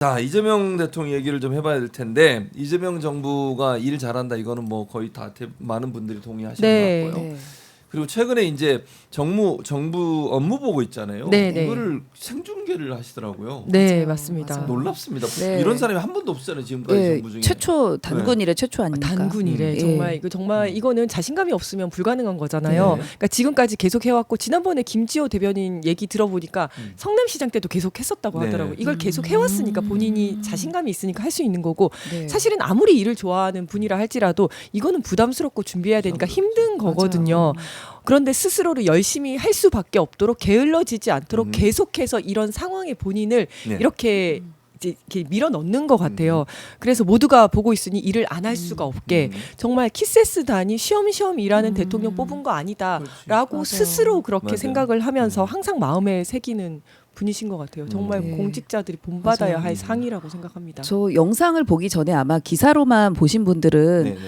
자, 이재명 대통령 얘기를 좀 해봐야 될 텐데 이재명 정부가 일 잘한다 이거는 뭐 거의 다 많은 분들이 동의하시는 네. 것 같고요. 네. 그리고 최근에 이제 정부 업무 보고 있잖아요. 네, 네. 이거를 생중계를 하시더라고요. 네, 맞아요. 맞습니다. 맞아요. 놀랍습니다. 네. 이런 사람이 한 번도 없잖아요 지금까지 네, 정부 중에. 최초 단군이래 최초 아닙니까? 단군이래. 예. 정말 이거는 자신감이 없으면 불가능한 거잖아요. 네. 그러니까 지금까지 계속 해왔고 지난번에 김지호 대변인 얘기 들어보니까 성남시장 때도 계속 했었다고 네. 하더라고요. 이걸 계속 해왔으니까 본인이 자신감이 있으니까 할 수 있는 거고 네. 사실은 아무리 일을 좋아하는 분이라 할지라도 이거는 부담스럽고 준비해야 되니까 힘든 거거든요. 그런데 스스로를 열심히 할 수밖에 없도록 게을러지지 않도록 계속해서 이런 상황에 본인을 네. 이렇게 이제 이렇게 밀어 넣는 것 같아요. 그래서 모두가 보고 있으니 일을 안 할 수가 없게 정말 키세스단이 쉬엄쉬엄 일하는 대통령 뽑은 거 아니다라고 맞아요. 스스로 그렇게 맞아요. 생각을 하면서 항상 마음에 새기는 분이신 것 같아요. 정말 네. 공직자들이 본받아야 맞아요. 할 상이라고 생각합니다. 저 영상을 보기 전에 아마 기사로만 보신 분들은 네, 네.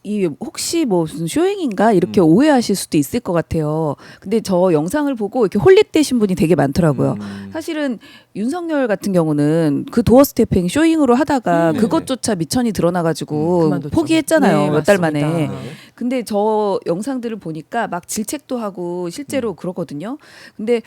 이 혹시 뭐 무슨 쇼잉인가 이렇게 오해하실 수도 있을 것 같아요. 근데 저 영상을 보고 이렇게 홀릭되신 분이 되게 많더라고요. 사실은 윤석열 같은 경우는 그 도어 스태핑 쇼잉으로 하다가 그것조차 미천이 드러나가지고 그만뒀죠. 포기했잖아요. 네, 몇 달 맞습니다. 만에. 네. 근데 저 영상들을 보니까 막 질책도 하고 실제로 그러거든요. 근데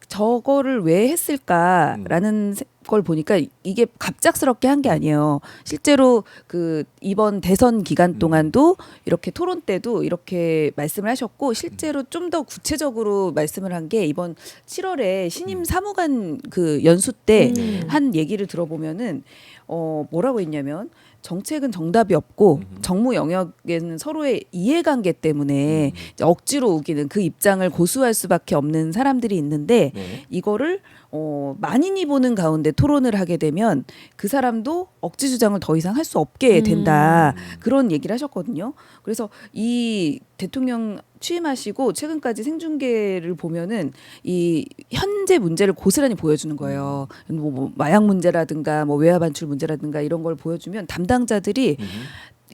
저거를 왜 했을까라는 걸 보니까 이게 갑작스럽게 한 게 아니에요. 실제로 그 이번 대선 기간 동안도 이렇게 토론 때도 이렇게 말씀을 하셨고 실제로 좀 더 구체적으로 말씀을 한 게 이번 7월에 신임 사무관 그 연수 때 한 얘기를 들어보면은 뭐라고 했냐면 정책은 정답이 없고 정무 영역에는 서로의 이해관계 때문에 이제 억지로 우기는 그 입장을 고수할 수밖에 없는 사람들이 있는데 네. 이거를 만인이 보는 가운데 토론을 하게 되면 그 사람도 억지 주장을 더 이상 할 수 없게 된다. 그런 얘기를 하셨거든요. 그래서 이 대통령 취임하시고 최근까지 생중계를 보면은 이 현재 문제를 고스란히 보여주는 거예요. 뭐 마약 문제라든가 뭐 외화 반출 문제라든가 이런 걸 보여주면 담당자들이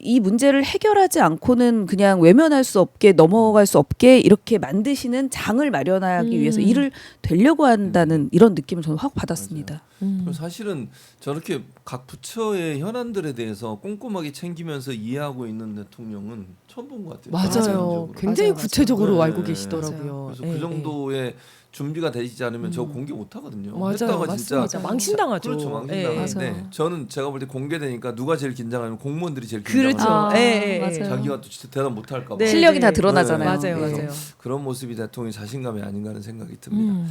이 문제를 해결하지 않고는 그냥 외면할 수 없게 넘어갈 수 없게 이렇게 만드시는 장을 마련하기 위해서 일을 되려고 한다는 이런 느낌을 저는 확 받았습니다. 그리고 사실은 저렇게 각 부처의 현안들에 대해서 꼼꼼하게 챙기면서 이해하고 있는 대통령은 처음 본 것 같아요. 맞아요. 전체적으로. 굉장히 맞아요. 구체적으로 네. 알고 계시더라고요. 그래서 그 정도의 준비가 되지 않으면 저거 공개 못 하거든요. 맞아요, 했다가 진짜 맞습니다. 망신당하죠. 그렇죠, 망신당하는데 맞아요. 저는 제가 볼 때 공개되니까 누가 제일 긴장하면 공무원들이 제일 긴장하죠. 그렇죠. 아, 예. 맞아요. 자기가 또 진짜 대답 못할까 봐. 네, 실력이 네. 다 드러나잖아요. 맞아요, 그래서 맞아요. 그런 모습이 대통령의 자신감이 아닌가 하는 생각이 듭니다.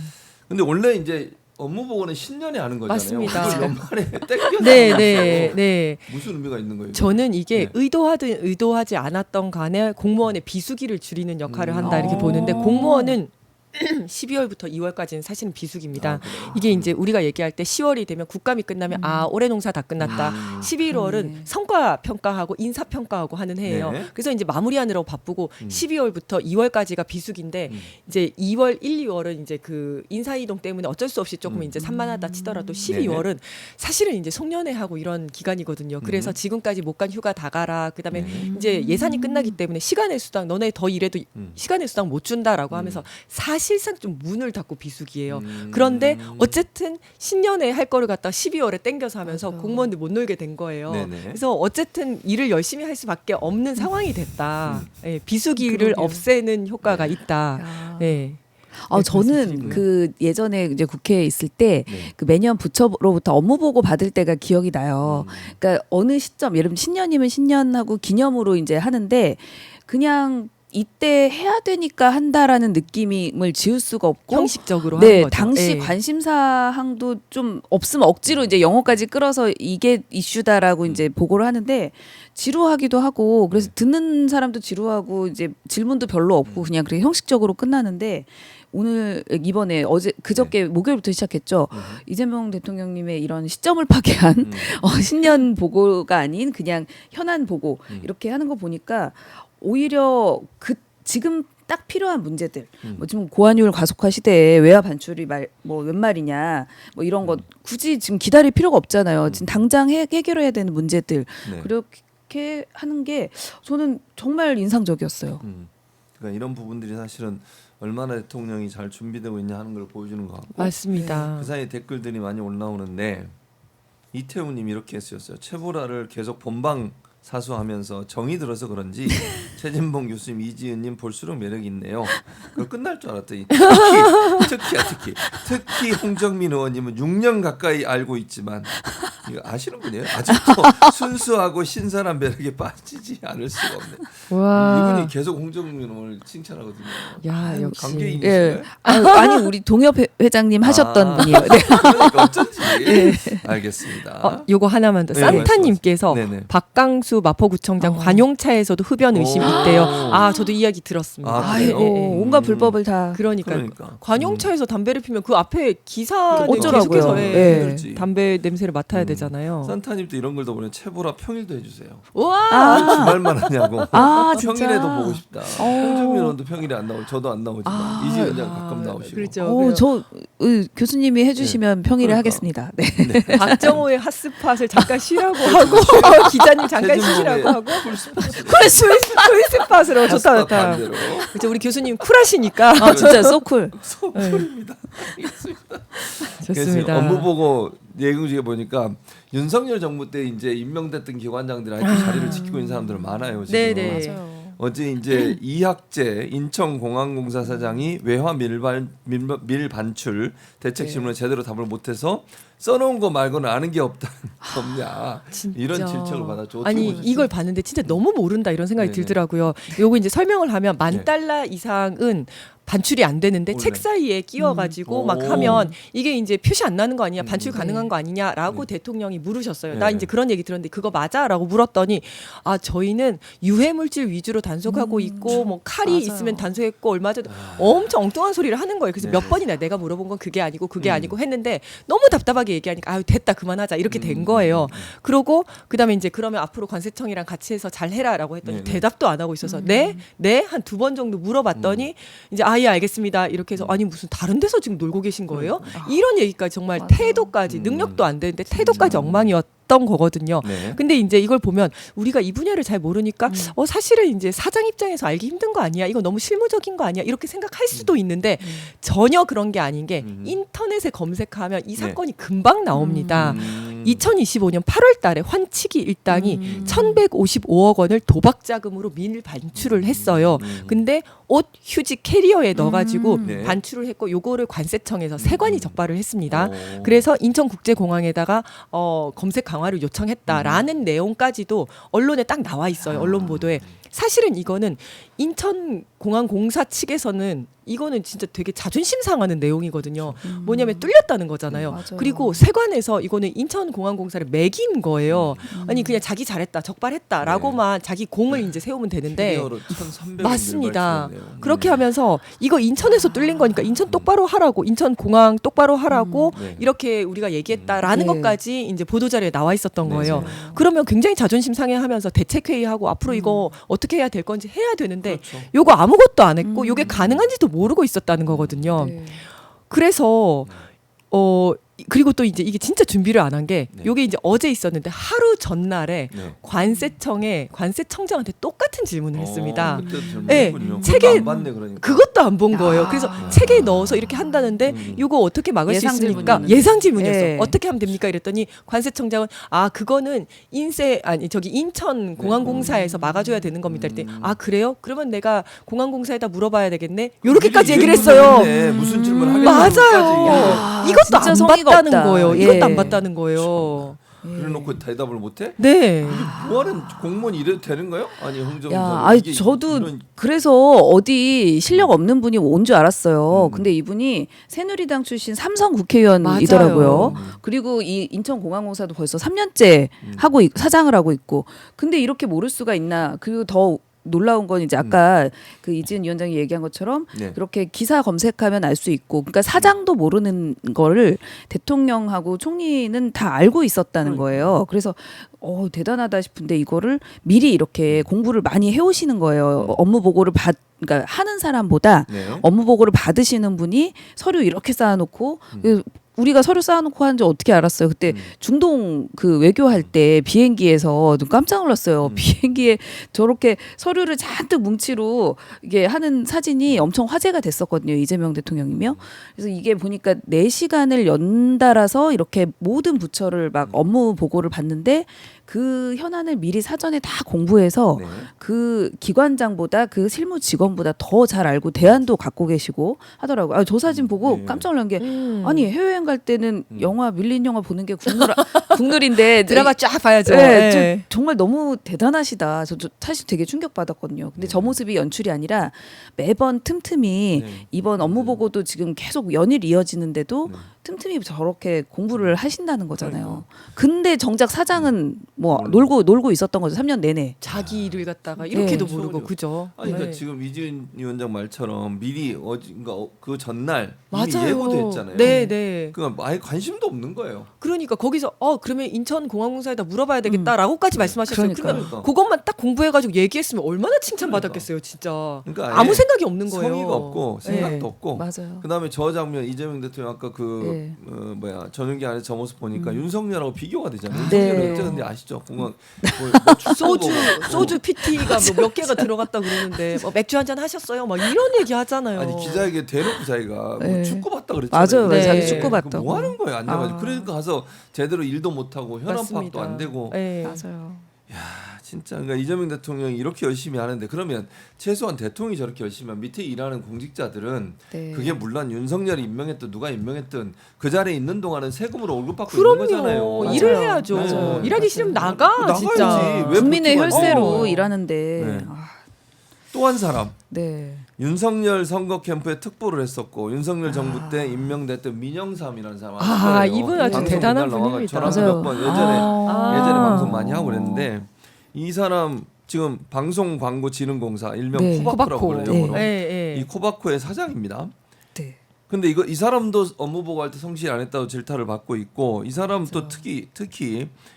근데 원래 이제 업무 보고는 신년에 하는 거잖아요. 맞습니다. 그걸 연말에 땡겨서 네, 하는 네, 거죠. 네. 무슨 의미가 있는 거예요? 저는 이게 네. 의도하든 의도하지 않았던 간에 공무원의 비수기를 줄이는 역할을 한다 이렇게 어. 보는데 공무원은 12월부터 2월까지는 사실은 비수기입니다. 이게 이제 우리가 얘기할 때 10월이 되면 국감이 끝나면 올해 농사 다 끝났다. 11월은 그러네. 성과 평가하고 인사 평가하고 하는 해예요. 네. 그래서 이제 마무리하느라고 바쁘고 12월부터 2월까지가 비수기인데 이제 2월, 1, 2월은 이제 그 인사 이동 때문에 어쩔 수 없이 조금 이제 산만하다 치더라도 12월은 사실은 이제 송년회하고 이런 기간이거든요. 그래서 지금까지 못 간 휴가 다 가라. 그다음에 이제 예산이 끝나기 때문에 시간의 수당 너네 더 일해도 시간의 수당 못 준다라고 하면서 사실상 좀 문을 닫고 비수기예요. 그런데 어쨌든 신년에 할 거를 갖다 12월에 땡겨서 하면서 공무원들 못 놀게 된 거예요. 네네. 그래서 어쨌든 일을 열심히 할 수밖에 없는 상황이 됐다. 예, 비수기를 그러게요. 없애는 효과가 있다. 야. 예. 저는 말씀드리고요. 그 예전에 이제 국회에 있을 때 네. 그 매년 부처로부터 업무 보고 받을 때가 기억이 나요. 그러니까 어느 시점, 예를 들면 신년이면 신년하고 기념으로 이제 하는데 그냥 이때 해야 되니까 한다라는 느낌을 지울 수가 없고 형식적으로 네, 하는 거죠. 당시 예. 관심사항도 좀 없으면 억지로 이제 영어까지 끌어서 이게 이슈다라고 이제 보고를 하는데 지루하기도 하고 그래서 듣는 사람도 지루하고 이제 질문도 별로 없고 그냥 그렇게 형식적으로 끝나는데 오늘 이번에 어제 그저께 목요일부터 시작했죠. 이재명 대통령님의 이런 시점을 파괴한 신년 보고가 아닌 그냥 현안 보고 이렇게 하는 거 보니까 오히려 그 지금 딱 필요한 문제들 뭐 지금 고환율 가속화 시대에 외화 반출이 뭐 웬 말이냐 뭐 이런 거 굳이 지금 기다릴 필요가 없잖아요. 지금 당장 해결해야 되는 문제들 네. 그렇게 하는 게 저는 정말 인상적이었어요. 그러니까 이런 부분들이 사실은 얼마나 대통령이 잘 준비되고 있냐 하는 걸 보여주는 것 같고 맞습니다. 그 사이에 댓글들이 많이 올라오는데 이태우님 이렇게 쓰였어요. 최보라를 계속 본방 사수하면서 정이 들어서 그런지 최진봉 교수님, 이지은님 볼수록 매력이 있네요. 그걸 끝날 줄 알았더니 특히 홍정민 의원님은 6년 가까이 알고 있지만 이거 아시는 분이에요? 아직도 순수하고 신선한 매력에 빠지지 않을 수가 없네. 와. 이분이 계속 홍정민 의원을 칭찬하거든요. 야, 역시. 관계인이신가요? 아니 우리 동엽 회장님 하셨던 분이에요. 네. 그러니까 어쩐지 알겠습니다. 요거 하나만 더. 네, 산타님께서 네네. 박강수 마포구청장 관용차에서도 흡연 의심이 오. 있대요. 아, 저도 이야기 들었습니다. 아, 예, 그래요? 온갖 불법을 다. 그러니까, 그러니까. 관용차에서 담배를 피면 그 앞에 기사는 어쩌라고요? 계속해서 예. 그렇지. 담배 냄새를 맡아야 되잖아요. 산타님도 이런 걸 더 보면 최보라 평일도 해주세요. 우와. 아, 주말만 하냐고. 아, 진짜. 평일에도 보고 싶다. 홍정민 의원도 평일에 안 나오고 저도 안 나오지만 이지은 양 가끔 나오시고. 그렇죠. 저 교수님이 해주시면 평일에 그러니까. 하겠습니다. 네. 박정호의 핫스팟을 잠깐 쉬라고 하고 기자님 잠깐 쉬시라고 하고 쿨스팟으로 좋다 좋다. 반대로. 그렇죠. 우리 교수님 쿨하시니까 아 진짜 소쿨. 소풀입니다. 알겠습니다. 좋습니다. 업무 보고 내용 중에 보니까 윤석열 정부 때 이제 임명됐던 기관장들이 아직도 자리를 지키고 있는 사람들 많아요. 지금. 네네. 어제 이제 이학재 인천공항공사 사장이 외화 밀반출 대책실문에 제대로 답을 못해서 써놓은 거 말고는 아는 게 없냐 진짜. 이런 질책을 받았죠. 어떻게 아니 보셨어요? 이걸 봤는데 진짜 너무 모른다 이런 생각이 네네. 들더라고요. 요거 이제 설명을 하면 네. $10,000 이상은 반출이 안 되는데 원래. 책 사이에 끼워가지고 막 오. 하면 이게 이제 표시 안 나는 거 아니냐, 반출 가능한 거 아니냐라고 대통령이 물으셨어요. 나 네. 이제 그런 얘기 들었는데 그거 맞아라고 물었더니 아 저희는 유해 물질 위주로 단속하고 있고 뭐 칼이 맞아요. 있으면 단속했고 얼마 전에 엄청 엉뚱한 소리를 하는 거예요. 그래서 네. 몇 번이나 내가 물어본 건 그게 아니고 그게 아니고 했는데 너무 답답하게 얘기하니까 아유 됐다 그만하자 이렇게 된 거예요. 그러고 그다음에 이제 그러면 앞으로 관세청이랑 같이 해서 잘 해라라고 했더니 네네. 대답도 안 하고 있어서 네 한 2번 정도 물어봤더니 이제 아 예 알겠습니다 이렇게 해서 아니 무슨 다른 데서 지금 놀고 계신 거예요? 이런 얘기까지 정말 맞아요. 태도까지 능력도 안 되는데 태도까지 엉망이었던 거거든요. 네. 근데 이제 이걸 보면 우리가 이 분야를 잘 모르니까 사실은 이제 사장 입장에서 알기 힘든 거 아니야? 이거 너무 실무적인 거 아니야? 이렇게 생각할 수도 있는데 전혀 그런 게 아닌 게 인터넷에 검색하면 이 사건이 금방 나옵니다. 2025년 8월 달에 환치기 일당이 1,155억 원을 도박 자금으로 밀 반출을 했어요. 근데 옷, 휴지 캐리어에 넣어가지고 네. 반출을 했고 요거를 관세청에서 세관이 적발을 했습니다. 오. 그래서 인천국제공항에다가 검색 강화를 요청했다라는 내용까지도 언론에 딱 나와 있어요. 언론 보도에. 사실은 이거는 인천공항공사 측에서는 이거는 진짜 되게 자존심 상하는 내용이거든요. 뭐냐면 뚫렸다는 거잖아요. 맞아요. 그리고 세관에서 이거는 인천공항공사를 매긴 거예요. 아니 그냥 자기 잘했다, 적발했다라고만 자기 공을 이제 세우면 되는데 캐리어로 1,300원 맞습니다. 밀반출했네요. 그렇게 하면서 이거 인천에서 뚫린 거니까 인천 똑바로 하라고, 인천공항 똑바로 하라고 네. 이렇게 우리가 얘기했다라는 네. 것까지 이제 보도자료에 나와 있었던 네, 거예요. 맞아요. 그러면 굉장히 자존심 상해하면서 대책회의하고 앞으로 이거 어떻게 해야 될 건지 해야 되는데 그렇죠. 요거 아무것도 안 했고 요게 가능한지도 모르고 있었다는 거거든요. 네. 그래서 그리고 또 이제 이게 진짜 준비를 안 한 게 네. 요게 이제 어제 있었는데 하루 전날에 네. 관세청장한테 똑같은 질문을 했습니다. 그때도 네, 질문했군요. 책에- 그것도 안 봤네 그러니까. 그것도 안 본 거예요. 그래서 아. 책에 넣어서 이렇게 한다는데 이거 어떻게 막을 수 예상 있습니까? 질문이었는데. 예상 질문이었어. 네. 어떻게 하면 됩니까? 이랬더니 관세청장은 그거는 인천공항공사에서 막아줘야 되는 겁니다. 그랬더니 그래요? 그러면 내가 공항공사에다 물어봐야 되겠네. 요렇게까지 얘기를 했어요. 무슨 질문을 하겠냐고. 맞아요. 야, 이것도 진짜 안 성의가 봤다는 없다. 거예요. 예. 이것도 안 봤다는 거예요. 그래놓고 대답을 못해? 네. 뭐하는 공무원이 이래도 되는 거요? 아니 홍정. 야, 아니 저도 그래서 어디 실력 없는 분이 온 줄 알았어요. 근데 이분이 새누리당 출신 삼성 국회의원이더라고요. 맞아요. 그리고 이 인천공항공사도 벌써 3년째 사장을 하고 있고. 근데 이렇게 모를 수가 있나? 그리고 더 놀라운 건 이제 아까 그 이지은 위원장이 얘기한 것처럼 네. 그렇게 기사 검색하면 알 수 있고, 그러니까 사장도 모르는 거를 대통령하고 총리는 다 알고 있었다는 거예요. 그래서 대단하다 싶은데 이거를 미리 이렇게 공부를 많이 해오시는 거예요. 업무 보고를 그러니까 하는 사람보다 네. 업무 보고를 받으시는 분이 서류 이렇게 쌓아놓고 우리가 서류 쌓아놓고 하는지 어떻게 알았어요? 그때 중동 그 외교할 때 비행기에서 깜짝 놀랐어요. 비행기에 저렇게 서류를 잔뜩 뭉치로 이게 하는 사진이 엄청 화제가 됐었거든요. 이재명 대통령이며. 그래서 이게 보니까 4시간을 연달아서 이렇게 모든 부처를 막 업무 보고를 받는데 그 현안을 미리 사전에 다 공부해서 네. 그 기관장보다 그 실무 직원보다 더 잘 알고 대안도 갖고 계시고 하더라고요. 저 사진 보고 네. 깜짝 놀란 게 음. 아니 해외여행 갈 때는 영화 밀린 영화 보는 게 국룰인데 드라마 쫙 봐야죠. 네, 네. 정말 너무 대단하시다. 저 사실 되게 충격받았거든요. 근데 저 모습이 연출이 아니라 매번 틈틈이 네. 이번 업무 보고도 지금 계속 연일 이어지는데도 네. 틈틈이 저렇게 공부를 하신다는 거잖아요. 그러니까. 근데 정작 사장은 뭐 모르는 놀고 있었던 거죠. 3년 내내. 자기 일을 갖다가 이렇게도 네. 모르고 그죠. 아니 그러니까 네. 지금 이지은 위원장 말처럼 미리 그러니까 그 전날 이미 맞아요. 예고도 했잖아요. 네, 네. 그러니까 아예 관심도 없는 거예요. 그러니까 거기서 그러면 인천공항공사에다 물어봐야 되겠다라고까지 말씀하셨어요. 그러니까요. 그러면 그러니까. 그것만 딱 공부해가지고 얘기했으면 얼마나 칭찬받았겠어요, 진짜. 그러니까 아무 아예 생각이 없는 거예요. 성의가 없고 생각도 네. 없고. 맞아요. 그다음에 저 장면 이재명 대통령 아까 그 네. 전용기 안에 저 모습 보니까 윤석열하고 비교가 되잖아요. 네. 윤석열은 어쨌는데 아시죠? 공항 뭐 소주 PT가 뭐 몇 개가 들어갔다 그러는데 뭐 맥주 한잔 하셨어요? 막 이런 얘기 하잖아요. 아니 기자에게 대놓고 자기가 네. 뭐 축구 봤다 그랬잖아요. 맞아요. 네. 자기 축구 뭐 봤다고. 하는 거예요? 앉아가지고 아. 그러니까 가서 제대로 일도 못 하고 현안 파악도 맞습니다. 안 되고. 네. 맞아요. 진짜 그러니까 이재명 대통령이 이렇게 열심히 하는데 그러면 최소한 대통령이 저렇게 열심히 하면 밑에 일하는 공직자들은 네. 그게 물론 윤석열이 임명했든 누가 임명했든 그 자리에 있는 동안은 세금으로 월급 받고 있는 거잖아요. 그럼요. 일을 맞아요. 해야죠. 맞아요. 일하기 싫으면 나가 나가야지. 진짜. 왜 국민의 붙어가지고. 혈세로 일하는데. 네. 아, 또 한 사람 네. 윤석열 선거 캠프에 특보를 했었고 윤석열 정부 때 임명됐던 민영삼이라는 사람 아, 아실 거예요. 이분 아주 방송 대단한 맨날 나와가지고 분입니다. 저랑 맞아요. 몇번 예전에 아. 예전에 방송 많이 하고 그랬는데 이 사람 지금 방송 광고 지능공사 일명 네. 코바코라고 코바코. 그래요. 영어로. 네, 이 네. 코바코의 사장입니다. 네. 근데 이 사람도 업무 보고할 때 성실 안 했다고 질타를 받고 있고 이 사람 또 특히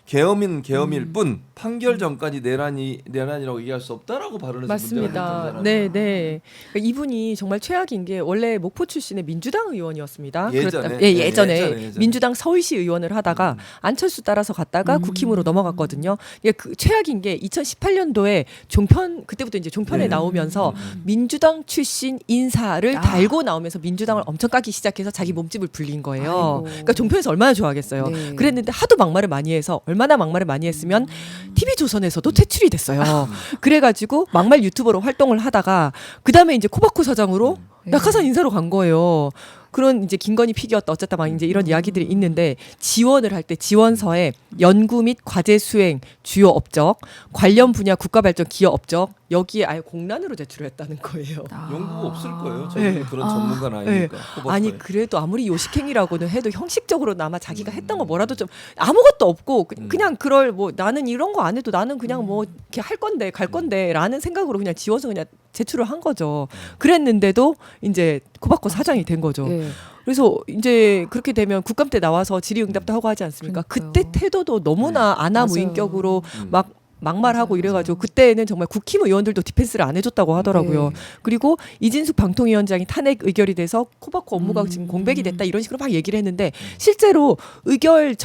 계엄일 뿐 판결 전까지 내란이라고 얘기할 수 없다라고 발언해서 문제가 됐던 맞습니다. 사람이에요. 네, 네. 그러니까 이분이 정말 최악인 게 원래 목포 출신의 민주당 의원이었습니다. 예전에. 예, 예전에 예전에. 민주당 서울시 의원을 하다가 안철수 따라서 갔다가 국힘으로 넘어갔거든요. 이게 그 최악인 게 2018년도에 종편 그때부터 이제 종편에 네. 나오면서 민주당 출신 인사를 아. 달고 나오면서 민주당을 엄청 까기 시작해서 자기 몸집을 불린 거예요. 아이고. 그러니까 종편에서 얼마나 좋아하겠어요. 네. 그랬는데 하도 막말을 많이 해서 얼마나 막말을 많이 했으면 TV조선에서도 퇴출이 됐어요. 그래가지고 막말 유튜버로 활동을 하다가 그 다음에 이제 코바코 사장으로 낙하산 인사로 간 거예요. 그런 이제 김건희 피디였다 어쨌다 막 이제 이런 이야기들이 있는데 지원을 할 때 지원서에 연구 및 과제 수행 주요 업적 관련 분야 국가발전 기여 업적 여기에 아예 공란으로 제출을 했다는 거예요. 연구가 없을 거예요. 저는 네. 그런 전문가는 네. 아니니까. 코바코에. 아니 그래도 아무리 요식행위라고는 해도 형식적으로는 아마 자기가 했던 거 뭐라도 좀 아무것도 없고 그냥 그럴 뭐 나는 이런 거 안 해도 나는 그냥 뭐 이렇게 할 건데 갈 건데라는 생각으로 그냥 지워서 그냥 제출을 한 거죠. 그랬는데도 이제 코바코 사장이 된 거죠. 네. 그래서 이제 그렇게 되면 국감 때 나와서 질의응답도 하고 하지 않습니까? 그러니까요. 그때 태도도 너무나 아나무인격으로 막 막말하고 이래가지고 그때는 정말 국힘 의원들도 디펜스를 안 해줬다고 하더라고요. 네. 그리고 이진숙 방통위원장이 탄핵 의결이 돼서 코바코 업무가 지금 공백이 됐다 이런 식으로 막 얘기를 했는데 실제로 의결을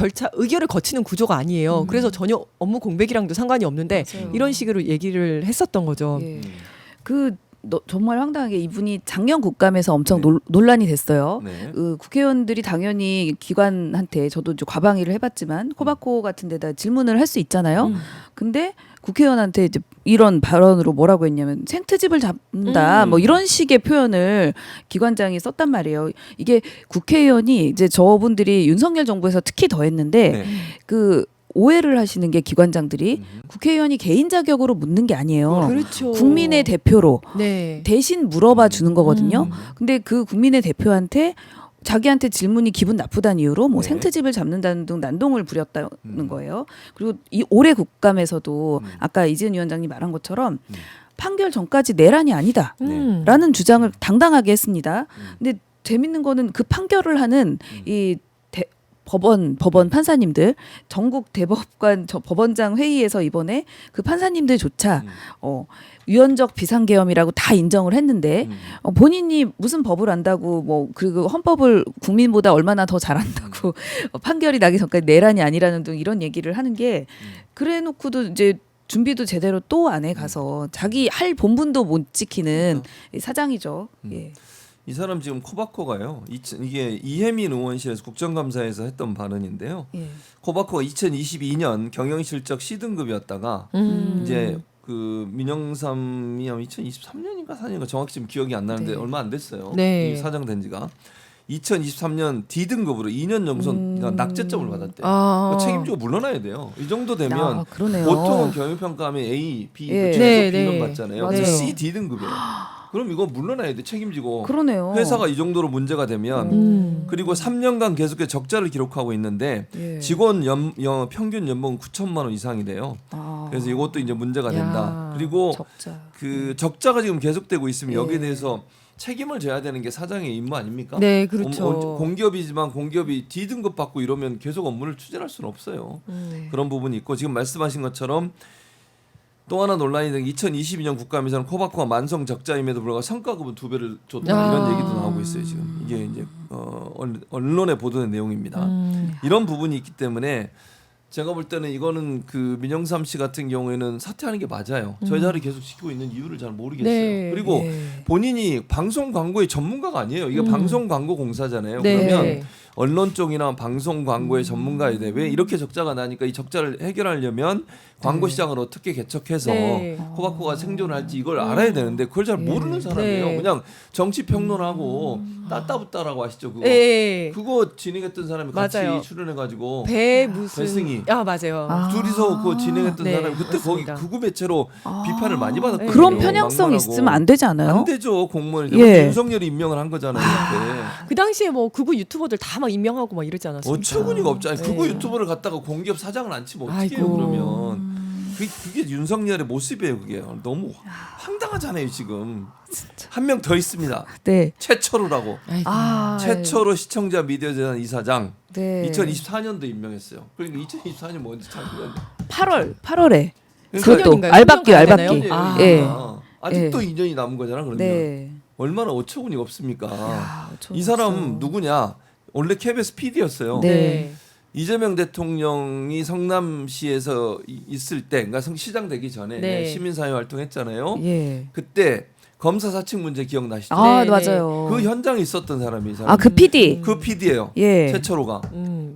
거치는 구조가 아니에요. 그래서 전혀 업무 공백이랑도 상관이 없는데 맞아요. 이런 식으로 얘기를 했었던 거죠. 예. 정말 황당하게 이분이 작년 국감에서 엄청 논란이 됐어요. 네. 국회의원들이 당연히 기관한테 저도 이제 과방위를 해봤지만 코바코 같은 데다 질문을 할 수 있잖아요. 근데 국회의원한테 이제 이런 발언으로 뭐라고 했냐면 생트집을 잡는다 뭐 이런 식의 표현을 기관장이 썼단 말이에요. 이게 국회의원이 이제 저분들이 윤석열 정부에서 특히 더 했는데 네. 그 오해를 하시는 게 기관장들이 국회의원이 개인 자격으로 묻는 게 아니에요. 그렇죠. 국민의 대표로 네. 대신 물어봐 주는 거거든요. 근데 그 국민의 대표한테 자기한테 질문이 기분 나쁘다는 이유로 뭐 네. 생트집을 잡는다는 등 난동을 부렸다는 거예요. 그리고 이 올해 국감에서도 아까 이지은 위원장님 말한 것처럼 판결 전까지 내란이 아니다라는 주장을 당당하게 했습니다. 근데 재밌는 거는 그 판결을 하는 이 법원 판사님들 전국 대법관 법원장 회의에서 이번에 그 판사님들조차 유연적 비상계엄이라고 다 인정을 했는데 본인이 무슨 법을 안다고 뭐 그리고 헌법을 국민보다 얼마나 더 잘한다고 판결이 나기 전까지 내란이 아니라는 등 이런 얘기를 하는 게 그래놓고도 이제 준비도 제대로 또 안 해 가서 자기 할 본분도 못 지키는 사장이죠. 예. 이 사람 지금 코바코가요. 이게 이혜민 의원실에서 국정감사에서 했던 발언인데요. 예. 코바코가 2022년 경영실적 C등급이었다가 이제 그 민영삼이 2023년인가 4년인가 정확히 지금 기억이 안 나는데 네. 얼마 안 됐어요. 네. 이 사장 된 지가 2023년 D등급으로 2년 연속 낙제점을 받았대요. 아. 책임지고 물러나야 돼요. 이 정도 되면 아, 그러네요. 보통은 경영평가하면 A, B, 예. 최소 네, B는 네. 받잖아요. 맞아요. C, D등급이에요. 그럼 이거 물러나야 돼. 책임지고. 그러네요. 회사가 이 정도로 문제가 되면 그리고 3년간 계속해서 적자를 기록하고 있는데 예. 직원 평균 연봉 9천만 원 이상이래요. 아. 그래서 이것도 이제 문제가 된다. 야. 그리고 적자. 그 적자가 지금 계속되고 있으면 예. 여기에 대해서 책임을 져야 되는 게 사장의 임무 아닙니까? 네, 그렇죠. 공기업이지만 공기업이 D등급 받고 이러면 계속 업무를 추진할 수는 없어요. 네. 그런 부분이 있고 지금 말씀하신 것처럼 또 하나 논란이 된 2022년 국감에서는 코바코가 만성 적자임에도 불구하고 성과급은 2배를 줬다 이런 얘기도 나오고 있어요. 지금 이게 이제 언론에 보도된 내용입니다. 이런 부분이 있기 때문에 제가 볼 때는 이거는 그 민영삼 씨 같은 경우에는 사퇴하는 게 맞아요. 저 자리 계속 지키고 있는 이유를 잘 모르겠어요. 네. 그리고 예. 본인이 방송 광고의 전문가가 아니에요. 이게 방송 광고 공사잖아요. 네. 그러면 언론 쪽이나 방송 광고의 전문가에 대해 왜 이렇게 적자가 나니까 이 적자를 해결하려면 광고 시장을 어떻게 개척해서 네. 코바코가 생존할지 이걸 알아야 되는데 그걸 잘 모르는 사람이에요. 네. 그냥 정치 평론하고 따따붙다라고 아시죠? 그거 예. 그거 진행했던 사람이 같이 맞아요. 출연해가지고 배 무슨 배승희. 아 맞아요. 아. 둘이서 그거 진행했던 네, 사람이 그때 맞습니다. 거기 극우 매체로 비판을 많이 받았거든요. 그런 편향성 막말하고. 있으면 안 되지 않아요? 안 되죠. 공무원이 예. 윤석열이 임명을 한 거잖아요. 이렇게. 그 당시에 뭐 극우 유튜버들 다 막 임명하고 막 이러지 않았습니까? 어처구니가 없잖아요. 네. 그거 유튜브를 갖다가 공기업 사장을 앉히면 어떻게 해요 아이고. 그러면. 그게 윤석열의 모습이에요. 그게 너무 황당하잖아요 지금. 한 명 더 있습니다. 네. 최철우라고. 아이고. 아, 최철우 시청자 미디어재단 이사장. 네. 2024년도 임명했어요. 그러니까 2024년 뭔지 잘 모르겠는데. 8월에 그것도 소년인가요? 알박기 소년 알박기. 되나요? 아. 예. 아직도 2년이 남은 거잖아. 그러면 네. 얼마나 어처구니가 없습니까? 야, 이 사람 누구냐? 원래 KBS PD였어요. 네. 이재명 대통령이 성남시에서 있을 때, 그러니까 시장 되기 전에 네. 시민사회 활동했잖아요. 예. 그때 검사 사칭 문제 기억나시죠? 아, 네, 맞아요. 그 현장에 있었던 사람이 이 사람. 아, 그 PD. 그 PD예요. 예. 최철호가.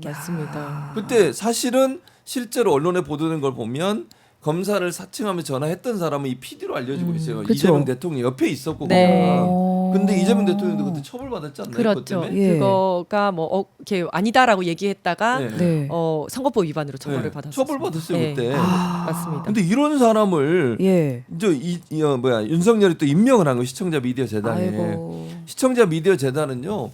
맞습니다. 그때 사실은 실제로 언론에 보도된 걸 보면 검사를 사칭하며 전화했던 사람은 이 PD로 알려지고 있어요. 그쵸. 이재명 대통령 옆에 있었고. 네. 그냥. 근데 이재명 대통령도 그때 처벌받았지 않나요? 그것 그렇죠. 때문에? 예. 그거가 뭐 이렇게 아니다라고 얘기했다가 네. 네. 선거법 위반으로 처벌을 네. 받았어요. 처벌받았어요 그때. 맞습니다. 근데 이런 사람을 예. 윤석열이 또 임명을 한 거 시청자 미디어 재단에. 아이고. 시청자 미디어 재단은요.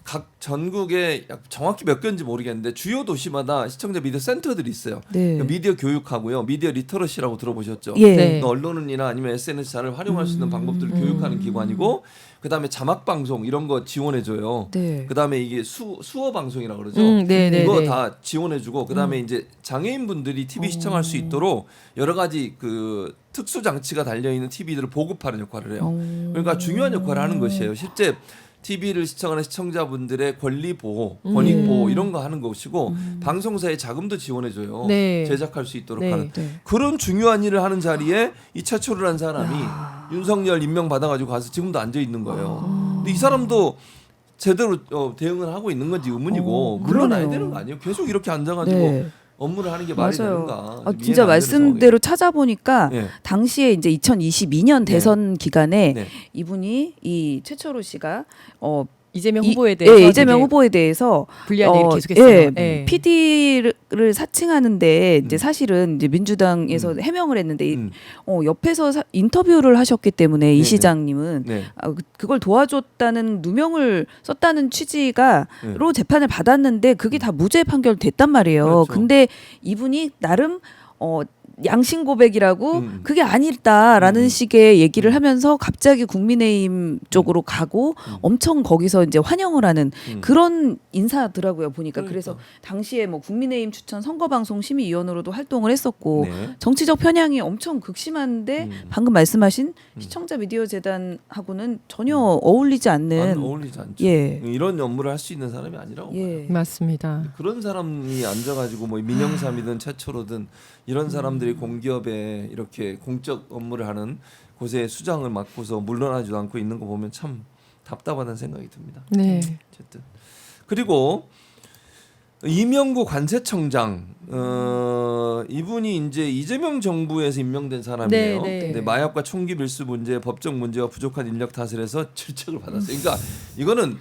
각 전국에 정확히 몇 개인지 모르겠는데 주요 도시마다 시청자 미디어 센터들이 있어요. 네. 미디어 교육하고요. 미디어 리터러시라고 들어보셨죠? 예. 네. 그러니까 언론이나 아니면 SNS 잘 활용할 수 있는 방법들을 교육하는 기관이고 그다음에 자막 방송 이런 거 지원해 줘요. 네. 그다음에 이게 수어 방송이라고 그러죠. 네, 이거 네. 다 지원해 주고 그다음에 이제 장애인분들이 TV 시청할 수 있도록 여러 가지 그 특수 장치가 달려 있는 TV들을 보급하는 역할을 해요. 그러니까 중요한 역할을 하는 것이에요. 실제 TV를 시청하는 시청자분들의 권리 보호, 권익 보호 이런 거 하는 것이고 방송사에 자금도 지원해 줘요. 네. 제작할 수 있도록 네. 하는 네. 그런 중요한 일을 하는 자리에 이 최철우라는 사람이 윤석열 임명 받아가지고 가서 지금도 앉아 있는 거예요. 근데 이 사람도 제대로 대응을 하고 있는 건지 의문이고 물러나야 그러네요. 되는 거 아니에요? 계속 이렇게 앉아가지고 네. 업무를 하는 게 말이 맞아요. 되는가? 아, 좀 이해가 진짜 안 되는 말씀대로 찾아보니까 상황이에요. 당시에 이제 2022년 대선 기간에 네. 이분이 이 최철호 씨가 이재명 후보에 대해서 예, 이재명 되게 후보에 대해서 불리한 얘기를 계속했어요. 예, 네. PD를 사칭하는데 이제 사실은 이제 민주당에서 해명을 했는데 음. 옆에서 인터뷰를 하셨기 때문에 이 네네. 시장님은 네. 그걸 도와줬다는 누명을 썼다는 취지가로 네. 재판을 받았는데 그게 다 무죄 판결됐단 말이에요. 그렇죠. 근데 이분이 나름 양심 고백이라고 그게 아니다라는 식의 얘기를 하면서 갑자기 국민의힘 쪽으로 가고 엄청 거기서 이제 환영을 하는 그런 인사더라고요 보니까. 그러니까. 그래서 당시에 뭐 국민의힘 추천 선거방송 심의위원으로도 활동을 했었고 네. 정치적 편향이 엄청 극심한데 방금 말씀하신 시청자 미디어 재단하고는 전혀 어울리지 않는 어울리지 않죠. 예. 이런 업무를 할 수 있는 사람이 아니라고 봐요. 예. 맞습니다. 그런 사람이 앉아가지고 뭐 민영삼이든 최초로든 이런 사람들이 공기업에 이렇게 공적 업무를 하는 곳에 수장을 맡고서 물러나지도 않고 있는 거 보면 참 답답하다는 생각이 듭니다. 네. 어쨌든 그리고 이명구 관세청장 이분이 이제 이재명 정부에서 임명된 사람이에요. 네, 네. 근데 마약과 총기 밀수 문제, 법적 문제와 부족한 인력 탓을 해서 질책을 받았어요. 그러니까 이거는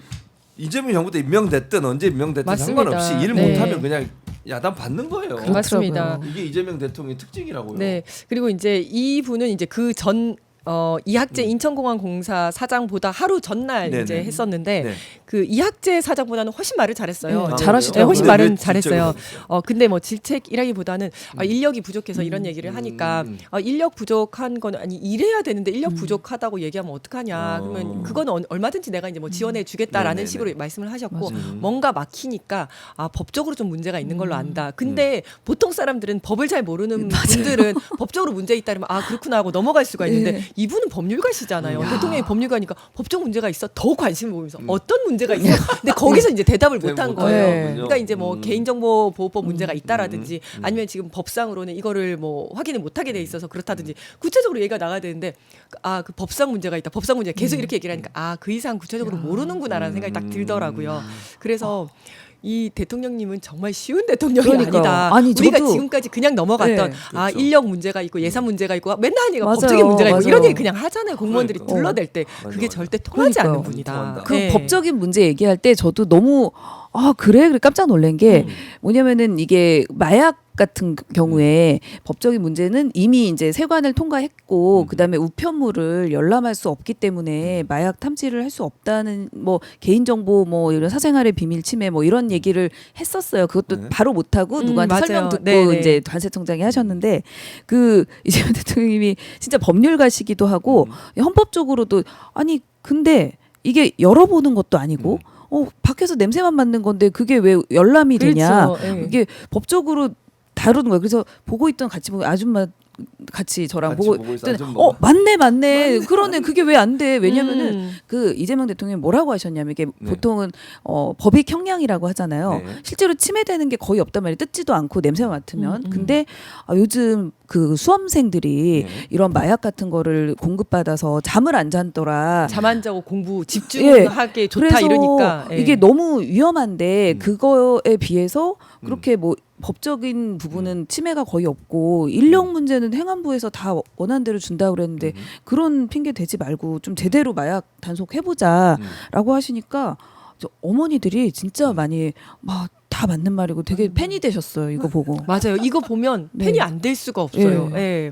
이재명 정부 때 임명됐든 언제 임명됐든 맞습니다. 상관없이 일 네. 못하면 그냥 야단 받는 거예요. 맞습니다. 이게 이재명 대통령의 특징이라고요. 네. 그리고 이제 이분은 이제 그 전 이학재 인천공항공사 사장보다 하루 전날 네네. 이제 했었는데 네. 그 이학재 사장보다는 훨씬 말을 잘했어요. 네, 아, 잘하시더라고요. 네, 훨씬 근데 말은 왜 질책을 잘했어요. 받았어요? 근데 뭐 질책이라기보다는 인력이 부족해서 이런 얘기를 하니까 인력 부족한 건 아니 일해야 되는데 인력 부족하다고 얘기하면 어떡하냐. 그러면 그건 얼마든지 내가 이제 뭐 지원해 주겠다라는 네네네. 식으로 말씀을 하셨고 맞아요. 뭔가 막히니까 법적으로 좀 문제가 있는 걸로 안다. 근데 보통 사람들은 법을 잘 모르는 분들은 법적으로 문제 있다 그러면 그렇구나 하고 넘어갈 수가 있는데 네. 이분은 법률가시잖아요. 대통령이 법률가니까 법적 문제가 있어 더 관심을 보이면서 어떤 문제가 있어. 근데 거기서 이제 대답을 네, 못한 못하는 거예요. 거예요. 그러니까 이제 뭐 개인정보보호법 문제가 있다라든지 아니면 지금 법상으로는 이거를 뭐 확인을 못하게 돼 있어서 그렇다든지 구체적으로 얘기가 나가야 되는데 그 법상 문제가 있다. 법상 문제 계속 이렇게 얘기를 하니까 그 이상 구체적으로 모르는구나라는 생각이 딱 들더라고요. 그래서 이 대통령님은 정말 쉬운 대통령이 그러니까요. 아니다. 아니, 우리가 저도- 지금까지 그냥 넘어갔던 네, 그렇죠. 인력 문제가 있고 예산 문제가 있고 맨날 얘가 맞아요. 법적인 문제가 있고 맞아요. 이런 얘기 그냥 하잖아요. 공무원들이 그러니까. 불러댈 때 맞아, 그게 맞아. 절대 통하지 그러니까요. 않는 분이다. 통한다. 그 네. 법적인 문제 얘기할 때 저도 너무 그래 깜짝 놀란 게 뭐냐면은 이게 마약 같은 경우에 법적인 문제는 이미 이제 세관을 통과했고 그다음에 우편물을 열람할 수 없기 때문에 마약 탐지를 할 수 없다는 뭐 개인정보 뭐 이런 사생활의 비밀 침해 뭐 이런 얘기를 했었어요. 그것도 네. 바로 못 하고 누구한테 맞아요. 설명 듣고 네네. 이제 관세청장이 하셨는데 그 이재명 대통령님이 진짜 법률가시기도 하고 헌법적으로도 아니 근데 이게 열어보는 것도 아니고 밖에서 냄새만 맡는 건데 그게 왜 열람이 되냐? 그렇죠. 예. 이게 법적으로 다루는 거예요. 그래서 보고 있던 같이 보고 아줌마 같이 저랑 같이 보고 보고 있어, 있더니 아줌마가. 맞네. 그러네. 그게 왜 안 돼? 왜냐면은 음. 그 이재명 대통령이 뭐라고 하셨냐면 이게 네. 보통은 법익 형량이라고 하잖아요. 네. 실제로 침해되는 게 거의 없단 말이에요. 뜯지도 않고 냄새 맡으면. 근데 요즘 그 수험생들이 네. 이런 마약 같은 거를 공급받아서 잠을 안 잔더라. 잠 안 자고 공부 집중하게 좋다 그래서 이러니까 예. 이게 너무 위험한데 그거에 비해서 그렇게 뭐 법적인 부분은 침해가 거의 없고 인력 문제는 행안부에서 다 원하는 대로 준다고 그랬는데 그런 핑계 대지 말고 좀 제대로 마약 단속해보자라고 하시니까 저 어머니들이 진짜 많이 막 다 맞는 말이고 되게 팬이 되셨어요. 이거 보고. 맞아요. 이거 보면 네. 팬이 안 될 수가 없어요. 예. 예.